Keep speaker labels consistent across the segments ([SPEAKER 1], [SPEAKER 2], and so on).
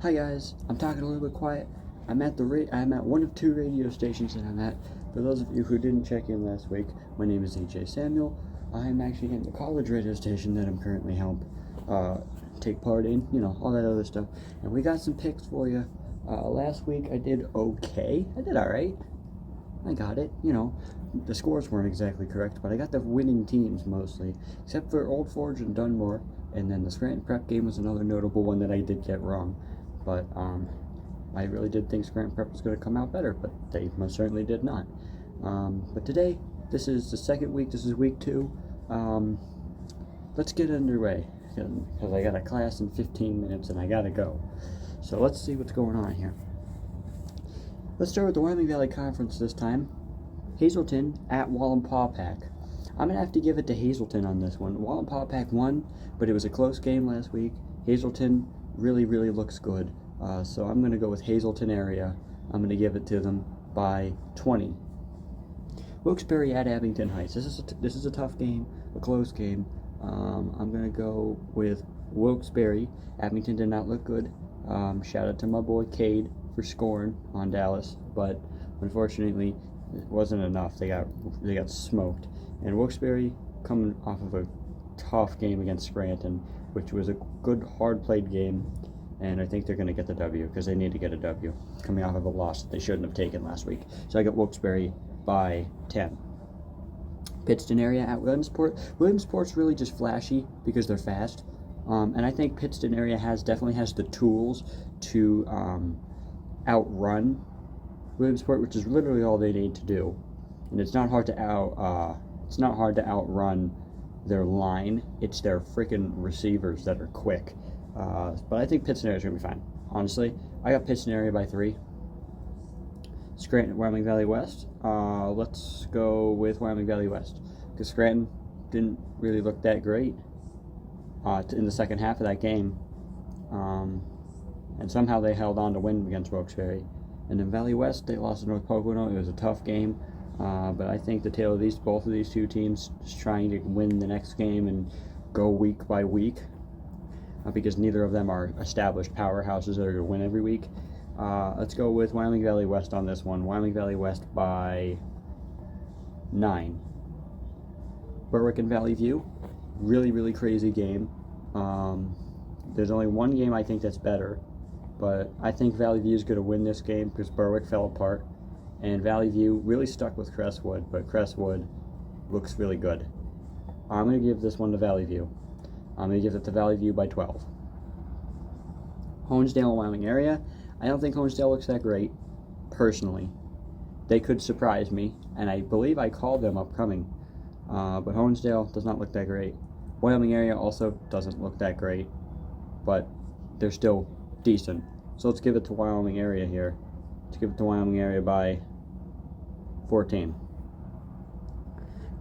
[SPEAKER 1] Hi guys, I'm talking a little bit quiet. I'm at one of two radio stations that I'm at. For those of you who didn't check in last week, my name is AJ Samuel. I'm actually in the college radio station that I'm currently take part in, all that other stuff. And we got some picks for you. Last week I did okay. I did alright. I got it, The scores weren't exactly correct, but I got the winning teams mostly, except for Old Forge and Dunmore. And then the Scranton Prep game was another notable one that I did get wrong. But I really did think Scranton Prep was going to come out better, but they most certainly did not. But today, this is the second week. This is week 2. Let's get underway, because I got a class in 15 minutes and I got to go. So let's see what's going on here. Let's start with the Wyoming Valley Conference this time. Hazelton at Wallenpaupack. I'm going to have to give it to Hazelton on this one. Wallenpaupack won, but it was a close game last week. Hazelton really looks good. So I'm going to go with Hazelton area. I'm going to give it to them by 20. Wilkes-Barre at Abington Heights. This is a tough game, a close game. I'm going to go with Wilkes-Barre. Abington did not look good. Shout out to my boy Cade for scoring on Dallas, but unfortunately it wasn't enough. They got smoked. And Wilkes-Barre coming off of a tough game against Scranton, which was a good, hard-played game, and I think they're going to get the W because they need to get a W coming off of a loss that they shouldn't have taken last week. So I got Wilkes-Barre by 10. Pittston area at Williamsport. Williamsport's really just flashy because they're fast, and I think Pittston area definitely has the tools to outrun Williamsport, which is literally all they need to do. And it's not hard to outrun their line. It's their freaking receivers that are quick. But I think Pittston area is going to be fine. Honestly, I got Pittston area by 3. Scranton, Wyoming Valley West. Let's go with Wyoming Valley West, because Scranton didn't really look that great in the second half of that game. And somehow they held on to win against Wilkes-Barre. And in Valley West, they lost to North Pocono. It was a tough game. But I think the tale of both of these two teams is trying to win the next game and go week by week, because neither of them are established powerhouses that are going to win every week. Let's go with Wyoming Valley West on this one. Wyoming Valley West by 9. Berwick and Valley View, really crazy game. There's only one game I think that's better, but I think Valley View is going to win this game because Berwick fell apart. And Valley View really stuck with Crestwood, but Crestwood looks really good. I'm going to give this one to Valley View. I'm going to give it to Valley View by 12. Honesdale, Wyoming area. I don't think Honesdale looks that great, personally. They could surprise me, and I believe I called them upcoming. But Honesdale does not look that great. Wyoming area also doesn't look that great, but they're still decent. So let's give it to Wyoming area here. Let's give it to Wyoming area by 14.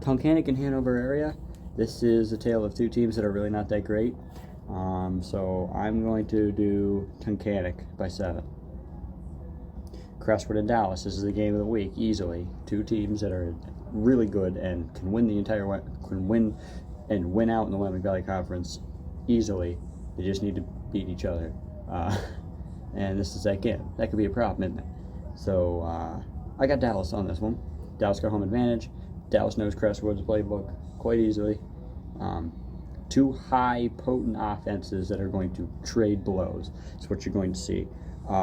[SPEAKER 1] Tunkhannock and Hanover area. This is a tale of two teams that are really not that great. So I'm going to do Tunkhannock by 7. Crestwood and Dallas. This is the game of the week, easily. Two teams that are really good and can win win out in the Wyoming Valley Conference easily. They just need to beat each other. And this is that game. That could be a problem, isn't it? So I got Dallas on this one. Dallas got home advantage. Dallas knows Crestwood's playbook quite easily. Two high, potent offenses that are going to trade blows. That's what you're going to see. So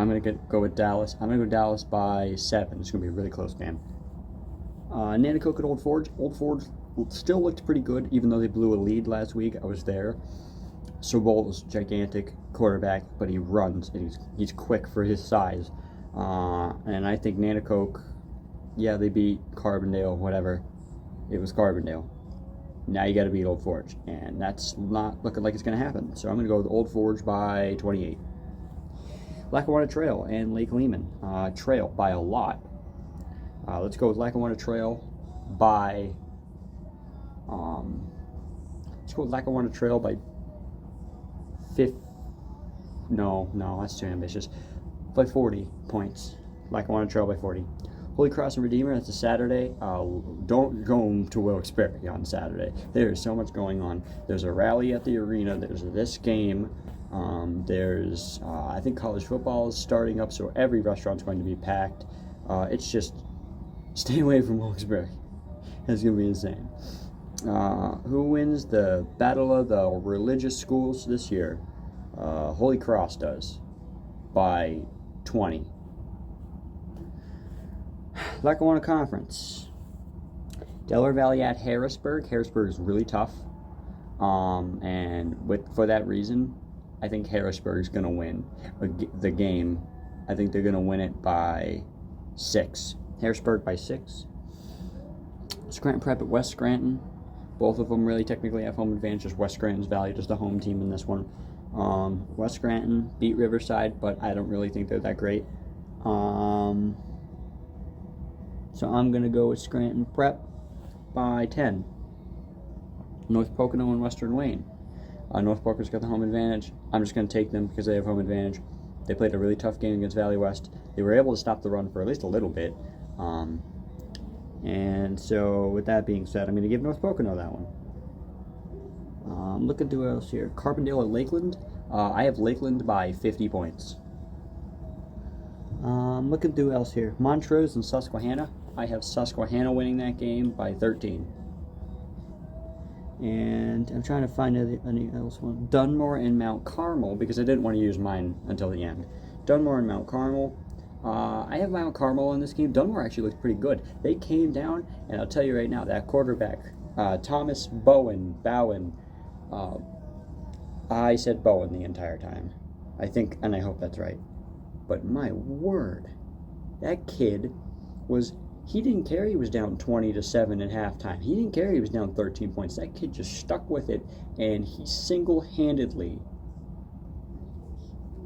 [SPEAKER 1] I'm going to go with Dallas. I'm going to go Dallas by 7. It's going to be a really close game. Nanticoke at Old Forge. Old Forge still looked pretty good, even though they blew a lead last week. I was there. Sobol is gigantic quarterback, but he runs, and he's quick for his size. And I think Nanticoke, they beat Carbondale, whatever. It was Carbondale. Now you got to beat Old Forge, and that's not looking like it's going to happen. So I'm going to go with Old Forge by 28. Lackawanna Trail and Lake Lehman. Trail by a lot. Let's go with Lackawanna Trail by. Let's go with Lackawanna Trail by 50. No, that's too ambitious. By 40 points. Lackawanna Trail by 40. Holy Cross and Redeemer, that's a Saturday. Don't go to Wilkes-Barre on Saturday. There is so much going on. There's a rally at the arena. There's this game. There's, I think college football is starting up, so every restaurant's going to be packed. It's just, stay away from Wilkes-Barre. It's going to be insane. Who wins the Battle of the Religious Schools this year? Holy Cross does, by 20. Lackawanna Conference. Delaware Valley at Harrisburg. Harrisburg is really tough. And for that reason, I think Harrisburg is going to win the game. I think they're going to win it by 6. Harrisburg by 6. Scranton Prep at West Scranton. Both of them really technically have home advantages. West Scranton's valued as the home team in this one. West Scranton beat Riverside, but I don't really think they're that great. So I'm going to go with Scranton Prep by 10. North Pocono and Western Wayne. North Pocono's got the home advantage. I'm just going to take them because they have home advantage. They played a really tough game against Valley West. They were able to stop the run for at least a little bit. And so with that being said, I'm going to give North Pocono that one. Looking through what else here. Carbondale at Lakeland. I have Lakeland by 50 points. Looking through what else here. Montrose and Susquehanna. I have Susquehanna winning that game by 13. And I'm trying to find any else one. Dunmore and Mount Carmel, because I didn't want to use mine until the end. Dunmore and Mount Carmel. I have Mount Carmel in this game. Dunmore actually looks pretty good. They came down, and I'll tell you right now, that quarterback, Thomas Bowen, I said Bowen the entire time. I think, and I hope that's right. But my word, that kid he didn't care he was down 20-7 at halftime. He didn't care he was down 13 points. That kid just stuck with it, and he single-handedly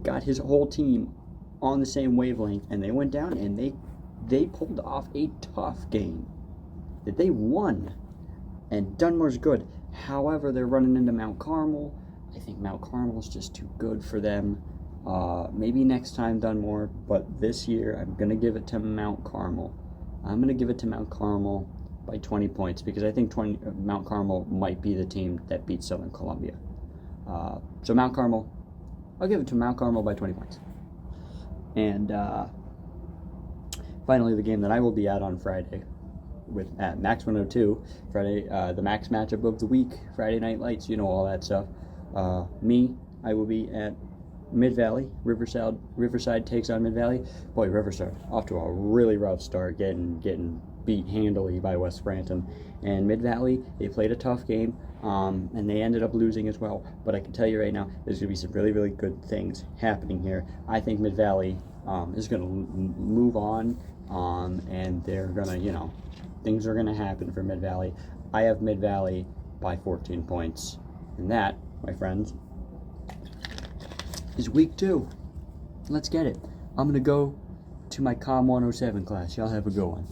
[SPEAKER 1] got his whole team on the same wavelength, and they went down, and they pulled off a tough game that they won. And Dunmore's good. However, they're running into Mount Carmel. I think Mount Carmel's just too good for them. Maybe next time Dunmore, but this year I'm going to give it to Mount Carmel. I'm going to give it to Mount Carmel by 20 points because I think Mount Carmel might be the team that beats Southern Columbia. So Mount Carmel, I'll give it to Mount Carmel by 20 points. And finally, the game that I will be at on Friday at Max 102, Friday, the Max matchup of the week, Friday Night Lights, all that stuff. I will be at Mid-Valley. Riverside takes on Mid-Valley. Boy, Riverside off to a really rough start, getting beat handily by West Scranton. And Mid-Valley, they played a tough game, and they ended up losing as well. But I can tell you right now, there's going to be some really, really good things happening here. I think Mid-Valley is going to move on, and they're going to, things are going to happen for Mid-Valley. I have Mid-Valley by 14 points. And that, my friends, is week 2. Let's get it. I'm going to go to my Com 107 class. Y'all have a good one.